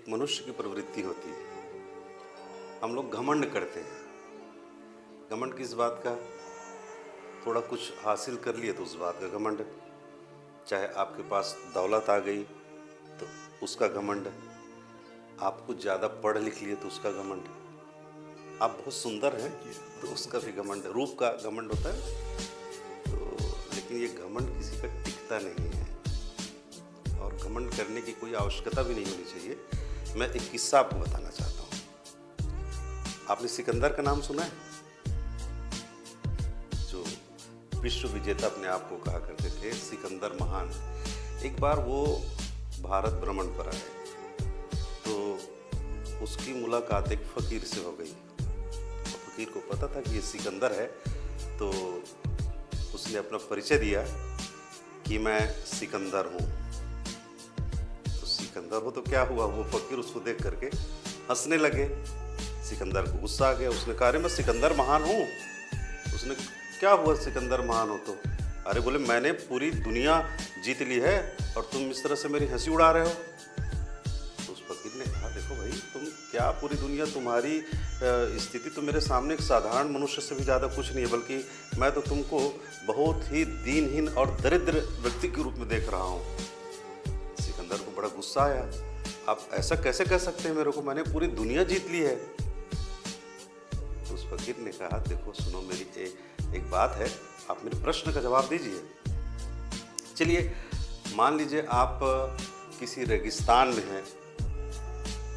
मनुष्य की प्रवृत्ति होती है। हम लोग घमंड करते हैं। घमंड किस बात का? थोड़ा कुछ हासिल कर लिए तो उस बात का घमंड। चाहे आपके पास दौलत आ गई तो उसका घमंड, आप कुछ ज़्यादा पढ़ लिख लिए तो उसका घमंड, आप बहुत सुंदर हैं तो उसका भी घमंड, रूप का घमंड होता है। तो लेकिन ये घमंड किसी का टिकता नहीं है और घमंड करने की कोई आवश्यकता भी नहीं होनी चाहिए। मैं एक किस्सा आपको बताना चाहता हूँ। आपने सिकंदर का नाम सुना है? जो विश्व विजेता अपने आप को कहा करते थे, सिकंदर महान। एक बार वो भारत भ्रमण पर आए तो उसकी मुलाकात एक फ़कीर से हो गई। तो फ़कीर को पता था कि ये सिकंदर है, तो उसने अपना परिचय दिया कि मैं सिकंदर हूँ। तो सिकंदर हो तो क्या हुआ, वो फ़कीर उसको देख करके हंसने लगे। सिकंदर को गुस्सा आ गया। उसने कहा, अरे मैं सिकंदर महान हूँ। उसने, क्या हुआ सिकंदर महान हो तो? अरे बोले, मैंने पूरी दुनिया जीत ली है और तुम इस तरह से मेरी हंसी उड़ा रहे हो। तो उस फकीर ने कहा, देखो भाई, तुम क्या पूरी दुनिया, तुम्हारी स्थिति तो मेरे सामने एक साधारण मनुष्य से भी ज़्यादा कुछ नहीं है, बल्कि मैं तो तुमको बहुत ही दीनहीन और दरिद्र व्यक्ति के रूप में देख रहा हूँ। सिकंदर को बड़ा गुस्सा आया। आप ऐसा कैसे कह सकते हैं मेरे को, मैंने पूरी दुनिया जीत ली है। तो उस फकीर ने कहा, देखो सुनो, मेरी एक बात है, आप मेरे प्रश्न का जवाब दीजिए। चलिए, मान लीजिए आप किसी रेगिस्तान में हैं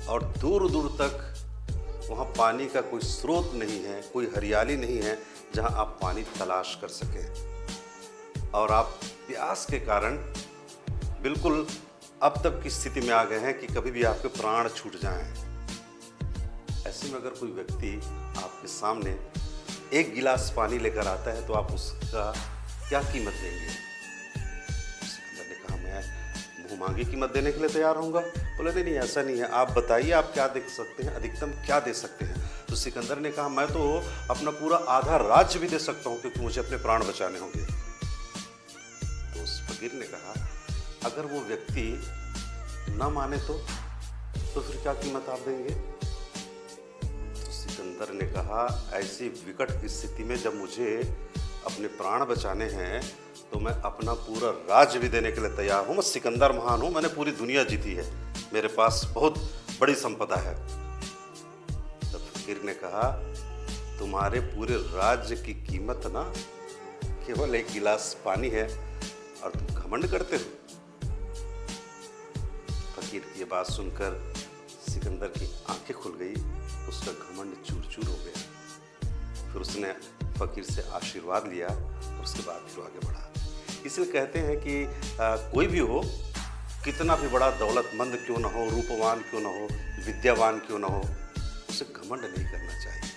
और दूर दूर तक वहाँ पानी का कोई स्रोत नहीं है, कोई हरियाली नहीं है जहाँ आप पानी तलाश कर सकें, और आप प्यास के कारण बिल्कुल अब तक की स्थिति में आ गए हैं कि कभी भी आपके प्राण छूट जाएं। ऐसे में अगर कोई व्यक्ति आपके सामने एक गिलास पानी लेकर आता है तो आप उसका क्या कीमत देंगे? सिकंदर ने कहा, मैं मुँह मांगी कीमत देने के लिए तैयार होऊंगा। बोले, नहीं नहीं, ऐसा नहीं है, आप बताइए आप क्या दे सकते हैं, अधिकतम क्या दे सकते हैं? तो सिकंदर ने कहा, मैं तो अपना पूरा आधा राज्य भी दे सकता हूँ, क्योंकि मुझे अपने प्राण बचाने होंगे। तो उस फकीर ने कहा, अगर वो व्यक्ति ना माने तो फिर क्या कीमत आप देंगे? तो सिकंदर ने कहा, ऐसी विकट स्थिति में जब मुझे अपने प्राण बचाने हैं तो मैं अपना पूरा राज्य भी देने के लिए तैयार हूँ। मैं सिकंदर महान हूँ, मैंने पूरी दुनिया जीती है, मेरे पास बहुत बड़ी संपदा है। तब फकीर ने कहा, तुम्हारे पूरे राज्य की कीमत ना केवल एक गिलास पानी है और तुम घमंड करते हो। फकीर की ये बात सुनकर सिकंदर की आंखें खुल गई, उसका घमंड चूर चूर हो गया। फिर उसने फकीर से आशीर्वाद लिया और उसके बाद फिर आगे बढ़ा। इसलिए कहते हैं कि कोई भी हो, कितना भी बड़ा दौलतमंद क्यों ना हो, रूपवान क्यों ना हो, विद्यावान क्यों ना हो, उसे घमंड नहीं करना चाहिए।